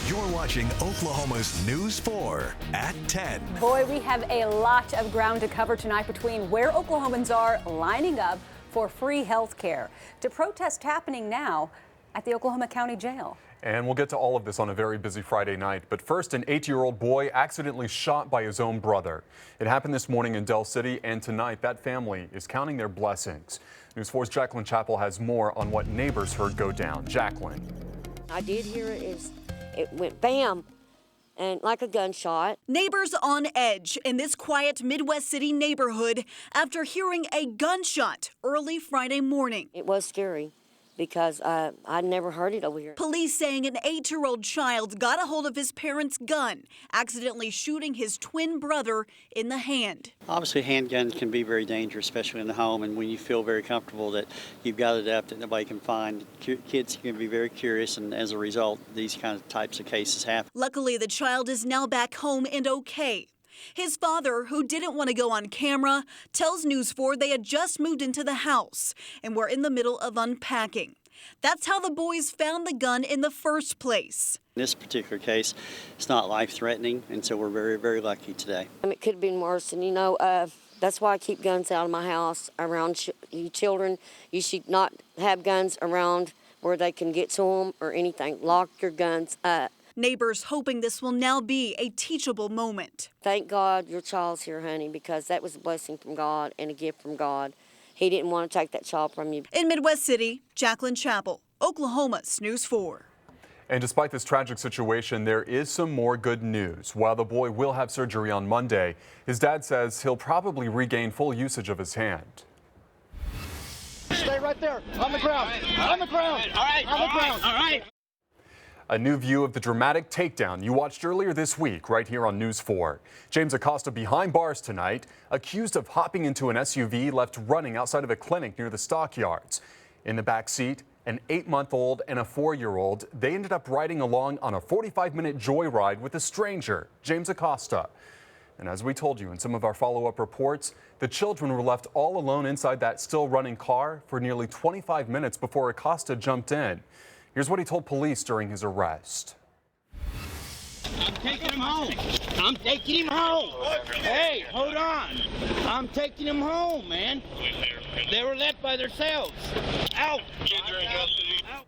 You're watching Oklahoma's News 4 at 10. Boy, we have a lot of ground to cover tonight between where Oklahomans are lining up for free health care to protest happening now at the Oklahoma County Jail. And we'll get to all of this on a very busy Friday night. But first, an 8-year-old boy accidentally shot by his own brother. It happened this morning in Del City, and tonight that family is counting their blessings. News 4's Jacqueline Chappell has more on what neighbors heard go down. Jacqueline. I did hear it went bam, and like a gunshot. Neighbors on edge in this quiet Midwest City neighborhood after hearing a gunshot early Friday morning. It was scary because I'd never heard it over here. Police saying an 8-year-old child got a hold of his parents' gun, accidentally shooting his twin brother in the hand. Obviously, handguns can be very dangerous, especially in the home, and when you feel very comfortable that you've got it up that nobody can find. Kids can be very curious, and as a result, these kind of types of cases happen. Luckily, the child is now back home and okay. His father, who didn't want to go on camera, tells News 4 they had just moved into the house and were in the middle of unpacking. That's how the boys found the gun in the first place. In this particular case, it's not life-threatening, and so we're very, very lucky today. It could have been worse, and that's why I keep guns out of my house around you children. You should not have guns around where they can get to them or anything. Lock your guns up. Neighbors hoping this will now be a teachable moment. Thank God your child's here, honey, because that was a blessing from God and a gift from God. He didn't want to take that child from you. In Midwest City, Jacqueline Chappell, Oklahoma's News 4. And despite this tragic situation, there is some more good news. While the boy will have surgery on Monday, his dad says he'll probably regain full usage of his hand. Stay right there, on the ground, on the ground, all right, on the ground. All right. A new view of the dramatic takedown you watched earlier this week right here on News 4. James Acosta behind bars tonight, accused of hopping into an SUV left running outside of a clinic near the stockyards. In the back seat, an 8-month-old and a 4-year-old. They ended up riding along on a 45-minute joyride with a stranger, James Acosta. And as we told you in some of our follow-up reports, the children were left all alone inside that still running car for nearly 25 minutes before Acosta jumped in. Here's what he told police during his arrest. I'm taking him home. I'm taking him home. Hey, hold on. I'm taking him home, man. They were left by themselves. Out. Out.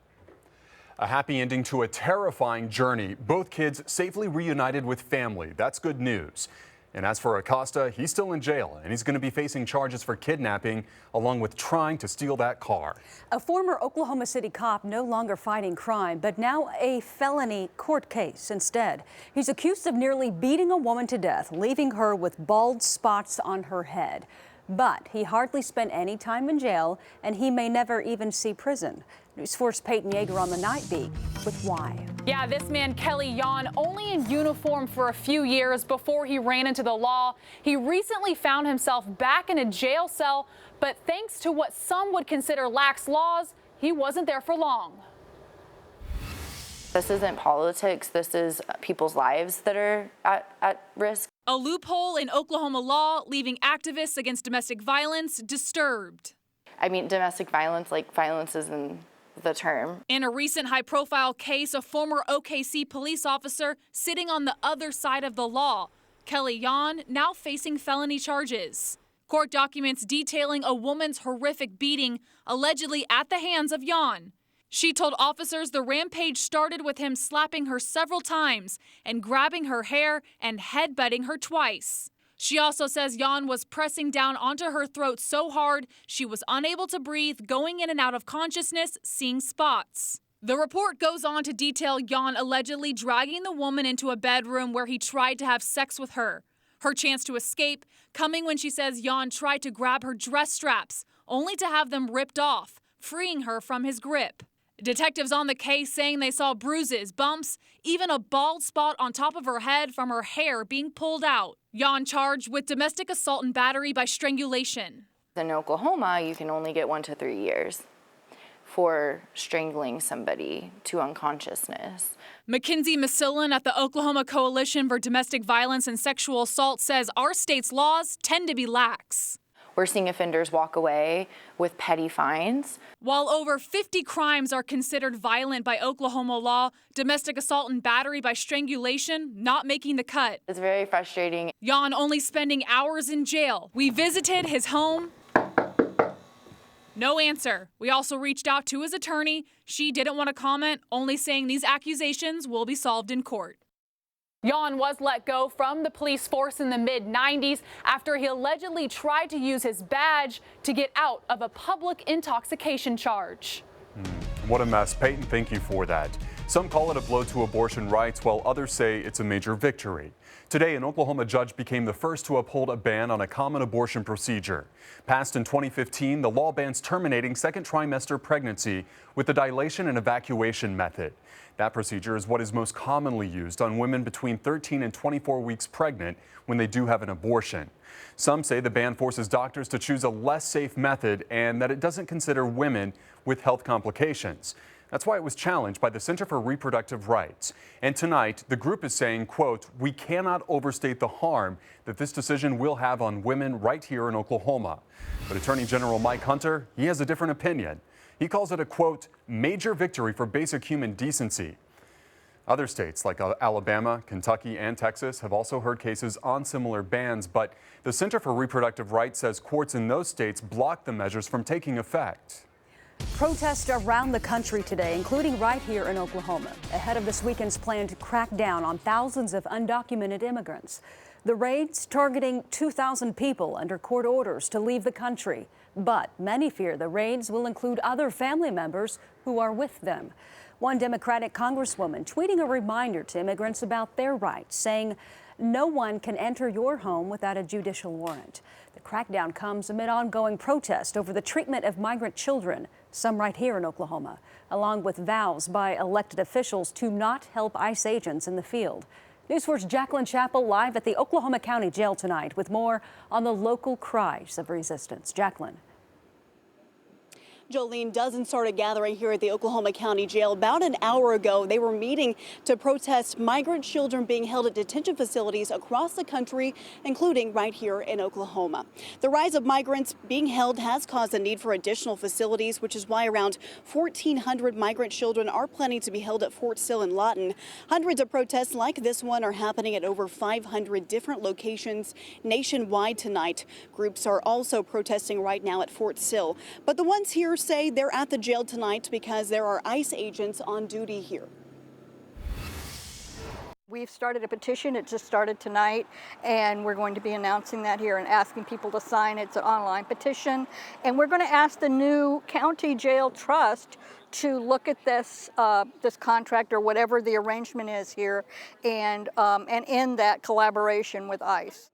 A happy ending to a terrifying journey. Both kids safely reunited with family. That's good news. And as for Acosta, he's still in jail, and he's going to be facing charges for kidnapping, along with trying to steal that car. A former Oklahoma City cop no longer fighting crime, but now a felony court case instead. He's accused of nearly beating a woman to death, leaving her with bald spots on her head. But he hardly spent any time in jail, and he may never even see prison. News 4's Peyton Yeager on the Night Beat with why. Yeah, this man, Kelly Yon, only in uniform for a few years before he ran into the law. He recently found himself back in a jail cell, but thanks to what some would consider lax laws, he wasn't there for long. This isn't politics. This is people's lives that are at risk. A loophole in Oklahoma law leaving activists against domestic violence disturbed. I mean, domestic violence, like violence is in the term. In a recent high-profile case, a former OKC police officer sitting on the other side of the law. Kelly Yon now facing felony charges. Court documents detailing a woman's horrific beating, allegedly at the hands of Yon. She told officers the rampage started with him slapping her several times and grabbing her hair and headbutting her twice. She also says Yon was pressing down onto her throat so hard she was unable to breathe, going in and out of consciousness, seeing spots. The report goes on to detail Yon allegedly dragging the woman into a bedroom where he tried to have sex with her. Her chance to escape coming when she says Yon tried to grab her dress straps, only to have them ripped off, freeing her from his grip. Detectives on the case saying they saw bruises, bumps, even a bald spot on top of her head from her hair being pulled out. Yon charged with domestic assault and battery by strangulation. In Oklahoma, you can only get 1 to 3 years for strangling somebody to unconsciousness. Mackenzie Masillan at the Oklahoma Coalition for Domestic Violence and Sexual Assault says our state's laws tend to be lax. We're seeing offenders walk away with petty fines. While over 50 crimes are considered violent by Oklahoma law, domestic assault and battery by strangulation not making the cut. It's very frustrating. Jan only spending hours in jail. We visited his home. No answer. We also reached out to his attorney. She didn't want to comment, only saying these accusations will be solved in court. Jan was let go from the police force in the mid-90s after he allegedly tried to use his badge to get out of a public intoxication charge. What a mess. Peyton, thank you for that. Some call it a blow to abortion rights, while others say it's a major victory. Today, an Oklahoma judge became the first to uphold a ban on a common abortion procedure. Passed in 2015, the law bans terminating second trimester pregnancy with the dilation and evacuation method. That procedure is what is most commonly used on women between 13 and 24 weeks pregnant when they do have an abortion. Some say the ban forces doctors to choose a less safe method and that it doesn't consider women with health complications. That's why it was challenged by the Center for Reproductive Rights. And tonight, the group is saying, quote, "We cannot overstate the harm that this decision will have on women right here in Oklahoma." But Attorney General Mike Hunter, he has a different opinion. He calls it a, quote, "major victory for basic human decency." Other states like Alabama, Kentucky, and Texas have also heard cases on similar bans, but the Center for Reproductive Rights says courts in those states blocked the measures from taking effect. Protests around the country today, including right here in Oklahoma, ahead of this weekend's planned crackdown on thousands of undocumented immigrants. The raids targeting 2,000 people under court orders to leave the country. But many fear the raids will include other family members who are with them. One Democratic congresswoman tweeting a reminder to immigrants about their rights, saying, "No one can enter your home without a judicial warrant." The crackdown comes amid ongoing protest over the treatment of migrant children, some right here in Oklahoma, along with vows by elected officials to not help ICE agents in the field. News 4's Jacqueline Chappell live at the Oklahoma County Jail tonight with more on the local cries of resistance. Jacqueline. Jolene, dozens started gathering here at the Oklahoma County Jail about an hour ago. They were meeting to protest migrant children being held at detention facilities across the country, including right here in Oklahoma. The rise of migrants being held has caused a need for additional facilities, which is why around 1,400 migrant children are planning to be held at Fort Sill and Lawton. Hundreds of protests like this one are happening at over 500 different locations nationwide tonight. Groups are also protesting right now at Fort Sill. But the ones here say they're at the jail tonight because there are ICE agents on duty here. We've started a petition. It just started tonight, and we're going to be announcing that here and asking people to sign. It's an online petition, and we're going to ask the new county jail trust to look at this this contract or whatever the arrangement is here, and end that collaboration with ICE.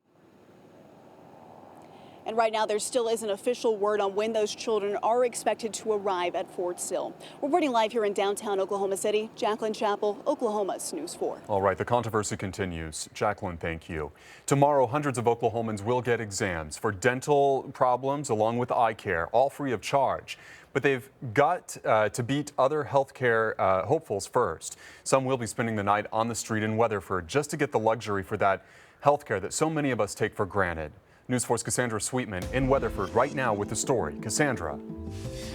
And right now, there still isn't official word on when those children are expected to arrive at Fort Sill. Reporting live here in downtown Oklahoma City, Jacqueline Chappell, Oklahoma's News 4. All right, the controversy continues. Jacqueline, thank you. Tomorrow, hundreds of Oklahomans will get exams for dental problems along with eye care, all free of charge. But they've got to beat other healthcare hopefuls first. Some will be spending the night on the street in Weatherford just to get the luxury for that healthcare that so many of us take for granted. News 4's Cassandra Sweetman in Weatherford right now with the story. Cassandra.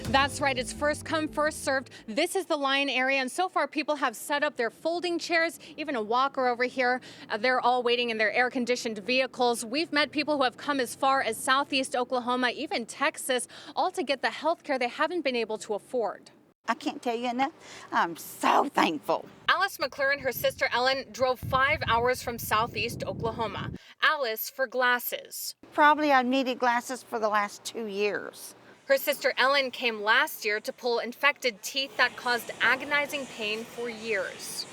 That's right. It's first come, first served. This is the line area, and so far people have set up their folding chairs, even a walker over here. They're all waiting in their air-conditioned vehicles. We've met people who have come as far as Southeast Oklahoma, even Texas, all to get the health care they haven't been able to afford. I can't tell you enough. I'm so thankful. Alice McClure and her sister Ellen drove 5 hours from Southeast Oklahoma. Alice for glasses. Probably I've needed glasses for the last 2 years. Her sister Ellen came last year to pull infected teeth that caused agonizing pain for years.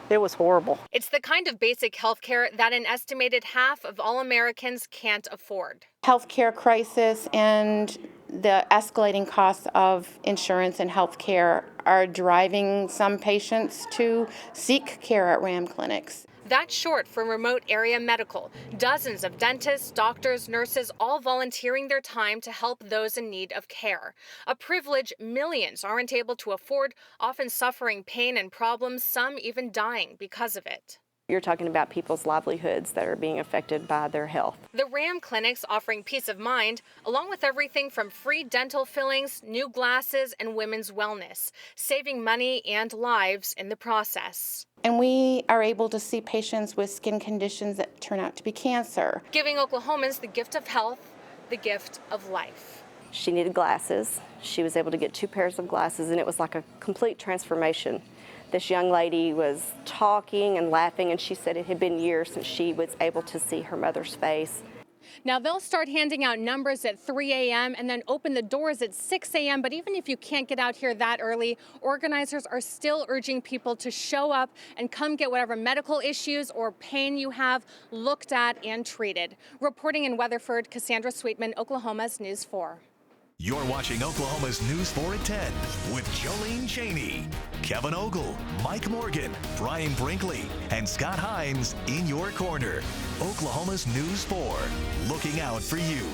It was horrible. It's the kind of basic health care that an estimated half of all Americans can't afford. Healthcare crisis and the escalating costs of insurance and health care are driving some patients to seek care at RAM clinics. That's short for remote area medical. Dozens of dentists, doctors, nurses, all volunteering their time to help those in need of care. A privilege millions aren't able to afford, often suffering pain and problems, some even dying because of it. You're talking about people's livelihoods that are being affected by their health. The RAM clinics offering peace of mind, along with everything from free dental fillings, new glasses, and women's wellness, saving money and lives in the process. And we are able to see patients with skin conditions that turn out to be cancer. Giving Oklahomans the gift of health, the gift of life. She needed glasses. She was able to get 2 pairs of glasses, and it was like a complete transformation. This young lady was talking and laughing, and she said it had been years since she was able to see her mother's face. Now they'll start handing out numbers at 3 a.m. and then open the doors at 6 a.m. But even if you can't get out here that early, organizers are still urging people to show up and come get whatever medical issues or pain you have looked at and treated. Reporting in Weatherford, Cassandra Sweetman, Oklahoma's News 4. You're watching Oklahoma's News 4 at 10 with Jolene Cheney, Kevin Ogle, Mike Morgan, Brian Brinkley, and Scott Hines in your corner. Oklahoma's News 4, looking out for you.